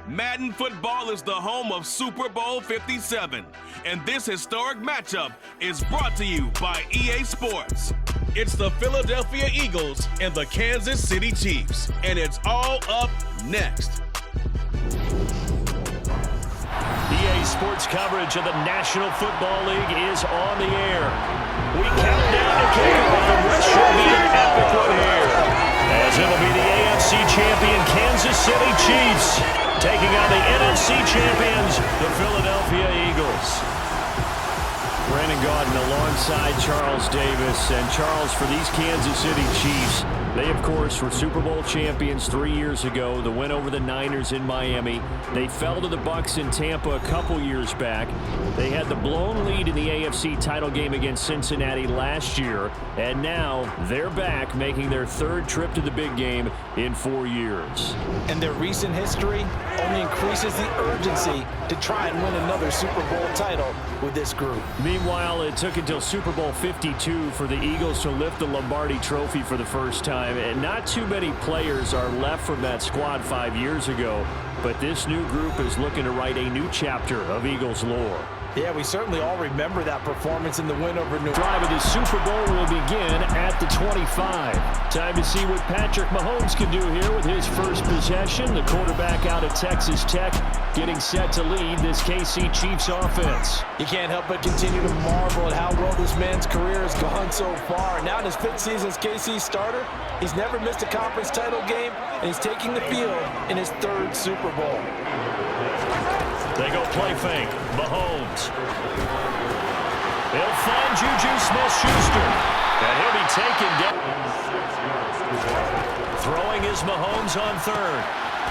Madden football is the home of Super Bowl 57, and this historic matchup is brought to you by EA Sports. It's the Philadelphia Eagles and the Kansas City Chiefs, and it's all up next. EA Sports coverage of the National Football League is on the air. We count down to kickoff, and this should be an epic one here, as it'll be the AFC champion Kansas City Chiefs taking on the NFC champions, the Philadelphia Eagles. Brandon Gaudin alongside Charles Davis. And Charles, for these Kansas City Chiefs, they, of course, were Super Bowl champions 3 years ago. The win over the Niners in Miami. They fell to the Bucs in Tampa a couple years back. They had the blown lead in the AFC title game against Cincinnati last year. And now they're back, making their third trip to the big game in 4 years. And their recent history only increases the urgency to try and win another Super Bowl title with this group. Meanwhile, it took until Super Bowl 52 for the Eagles to lift the Lombardi Trophy for the first time. And not too many players are left from that squad 5 years ago. But this new group is looking to write a new chapter of Eagles lore. Yeah, we certainly all remember that performance in the win over New York. Drive of the Super Bowl will begin at the 25. Time to see what Patrick Mahomes can do here with his first possession. The quarterback out of Texas Tech getting set to lead this KC Chiefs offense. You can't help but continue to marvel at how well this man's career has gone so far. Now in his 5th season as KC starter, he's never missed a conference title game, and he's taking the field in his 3rd Super Bowl. They go play fake. Mahomes. They'll find Juju Smith-Schuster. And he'll be taken down. Throwing is Mahomes on 3rd.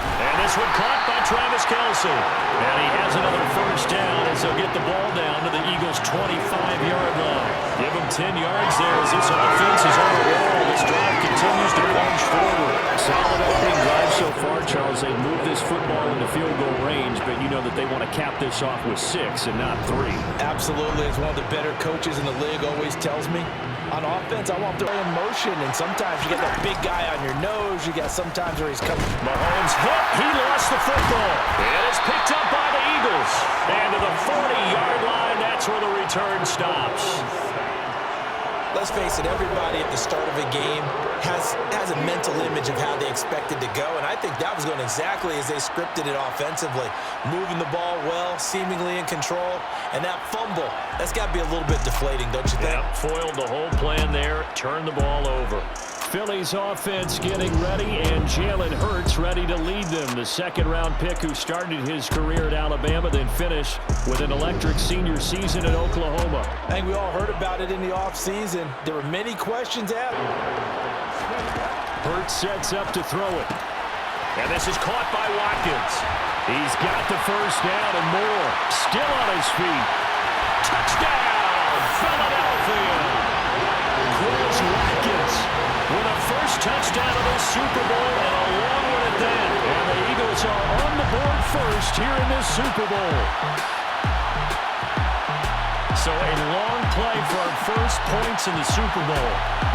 And this one caught by Travis Kelce. And he has another first down as they'll get the ball down to the Eagles' 25-yard line. Give them 10 yards there as this offense is on the wall. This drive continues to plunge forward. Solid opening drive so far, Charles. They moved this football into field goal range, but you know that they want to cap this off with 6 and not 3. Absolutely. As one of the better coaches in the league always tells me, on offense, I want to play in motion, and sometimes you get that big guy on your nose. You got sometimes where he's coming. Mahomes hit. He lost the football. And it's picked up by the Eagles. And to the 40-yard line, that's where the return stops. Let's face it, everybody at the start of a game has a mental image of how they expect it to go, and I think that was going exactly as they scripted it offensively. Moving the ball well, seemingly in control, and that fumble, that's got to be a little bit deflating, don't you think? Yeah, foiled the whole plan there, turned the ball over. Philly's offense getting ready, and Jalen Hurts ready to lead them. The 2nd-round pick who started his career at Alabama, then finished with an electric senior season at Oklahoma. I think we all heard about it in the offseason. There were many questions asked. Hurts sets up to throw it. And this is caught by Watkins. He's got the first down and more. Still on his feet. Touchdown, Philadelphia. Chris Watkins with a first touchdown of the Super Bowl, and a long one at that. And the Eagles are on the board first here in this Super Bowl. So a long play for our first points in the Super Bowl.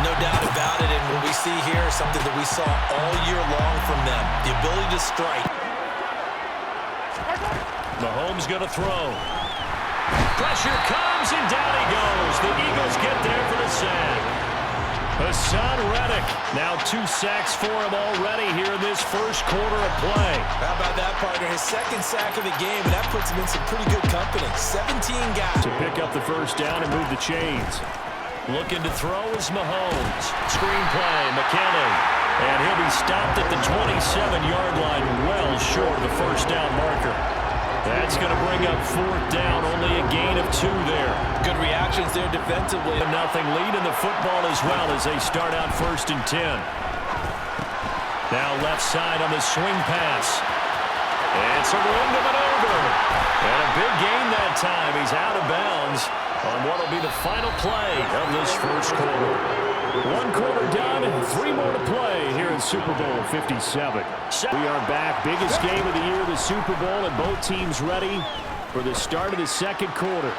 No doubt about it, and what we see here is something that we saw all year long from them, the ability to strike. Mahomes going to throw. Pressure comes, and down he goes. The Eagles get there for the sack. Hassan Reddick, now 2 sacks for him already here in this first quarter of play. How about that, partner? His 2nd sack of the game, and that puts him in some pretty good company. 17 guys. To pick up the first down and move the chains. Looking to throw is Mahomes. Screen play, McKinnon. And he'll be stopped at the 27-yard line, well short of the first down marker. That's going to bring up 4th down, only a gain of 2 there. Good reactions there defensively. Nothing lead in the football as well as they start out 1st and 10. Now left side on the swing pass. It's a room to maneuver. And a big gain that time. He's out of bounds on what will be the final play of this first quarter. 1 quarter done, 3 more to play here in Super Bowl 57. We are back. Biggest game of the year, the Super Bowl, and both teams ready for the start of the 2nd quarter.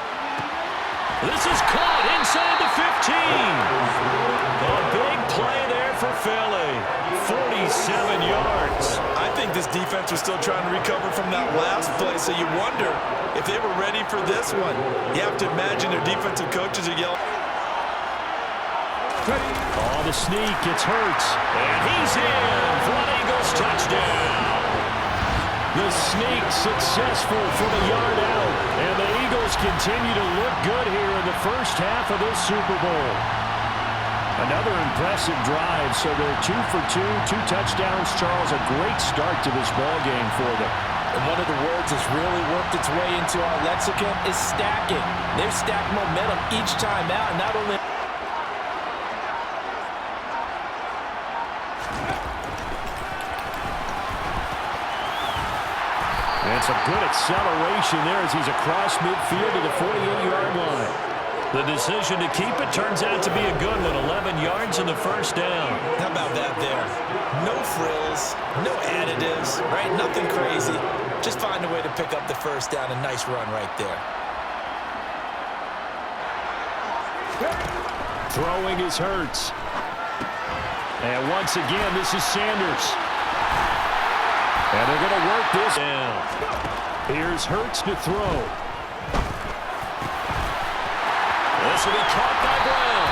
This is caught inside the 15. A big play there for Philly. 47 yards. I think this defense was still trying to recover from that last play, so you wonder if they were ready for this one. You have to imagine their defensive coaches are yelling. Oh, the sneak, it's Hurts. And he's in for an Eagles touchdown. The sneak successful from a yard out. And the Eagles continue to look good here in the first half of this Super Bowl. Another impressive drive, so they're 2 for 2, 2 touchdowns. Charles, a great start to this ball game for them. And one of the words that's really worked its way into our lexicon is stacking. They've stacked momentum each time out, and not only... And some good acceleration there as he's across midfield to the 48-yard line. The decision to keep it turns out to be a good one. 11 yards in the first down. How about that there? No frills, no additives, right? Nothing crazy. Just find a way to pick up the first down. A nice run right there. Throwing is Hurts. And once again, this is Sanders. And they're going to work this down. Here's Hurts to throw. This will be caught by Brown.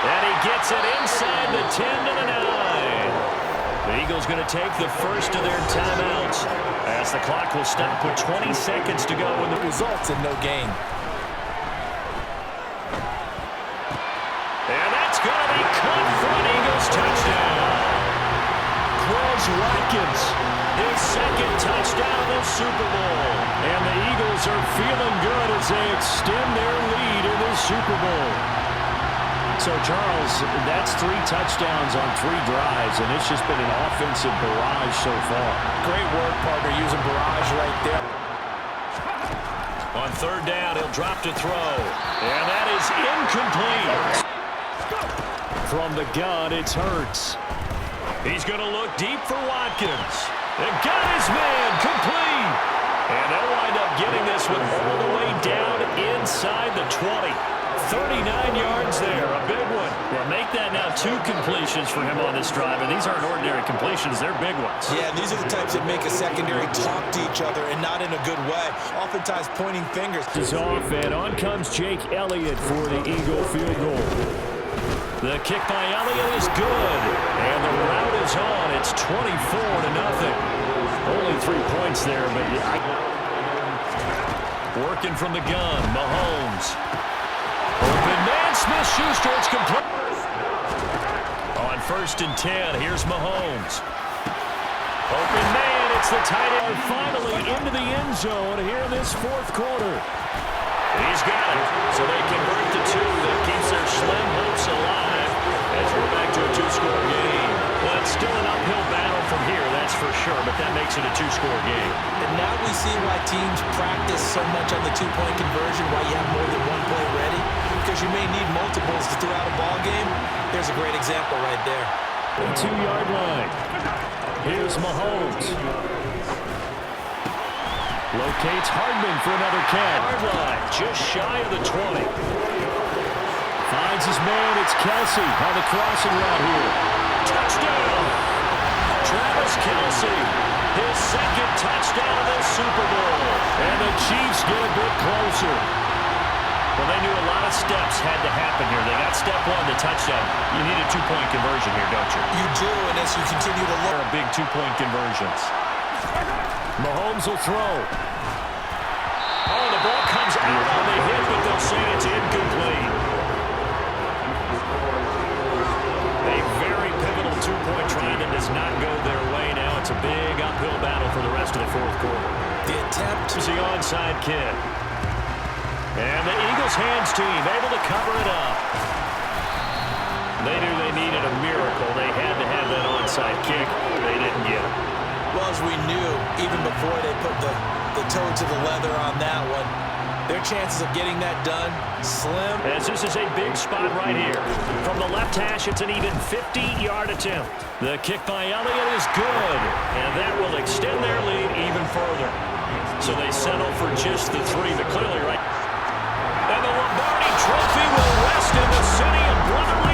And he gets it inside the 10 to the 9. The Eagles going to take the first of their timeouts as the clock will stop with 20 seconds to go. And the results in no gain. And that's going to be caught for an Eagles touchdown. Quez Watkins, his second touchdown of the Super Bowl. And the Eagles are feeling good as they extend their lead in the Super Bowl. So, Charles, that's 3 touchdowns on 3 drives, and it's just been an offensive barrage so far. Great work, partner, using barrage right there. On third down, he'll drop to throw. And that is incomplete. From the gun, it's Hurts. He's going to look deep for Watkins. And got his man complete. And they'll wind up getting this one all the way down inside the 20. 39 yards there, a big one. Well, make that now 2 completions for him on this drive, and these aren't ordinary completions, they're big ones. Yeah, and these are the types that make a secondary talk to each other, and not in a good way. Oftentimes pointing fingers. Is off, and on comes Jake Elliott for the Eagle field goal. The kick by Elliott is good, and the route is on. It's 24-0. Only 3 points there, but working from the gun, Mahomes. Open man, Smith-Schuster, it's complete. On 1st and 10, here's Mahomes. Open man, it's the tight end finally into the end zone here in this 4th quarter. He's got it, so they convert to 2. That keeps their slim hopes alive as we're back to a 2-score game. Well, it's still an uphill battle from here, that's for sure, but that makes it a 2-score game. And now we see why teams practice so much on the 2-point conversion, why you have more than 1 play ready, because you may need multiples to throw out a ball game. There's a great example right there. The 2-yard line. Here's Mahomes. Locates Hardman for another catch. Yard line, just shy of the 20. Finds his man, it's Kelce on the crossing route here. Touchdown! Travis Kelce, his 2nd touchdown of the Super Bowl. And the Chiefs get a bit closer. Well, they knew a lot of steps had to happen here. They got step 1, the touchdown. You need a 2-point conversion here, don't you? You do, and as you continue to look. Big 2-point conversions. Mahomes will throw. Oh, the ball comes out on the hit, but they'll say it's incomplete. A very pivotal 2-point try that does not go their way now. It's a big uphill battle for the rest of the 4th quarter. The attempt is the onside kick. And the Eagles hands team able to cover it up. They knew they needed a miracle. They had to have that onside kick. They didn't get it. Well, as we knew, even before they put the toe to the leather on that one, their chances of getting that done, slim. As this is a big spot right here. From the left hash, it's an even 50-yard attempt. The kick by Elliott is good, and that will extend their lead even further. So they settle for just the 3, but clearly right. And the Lombardi Trophy will rest in the city of brotherly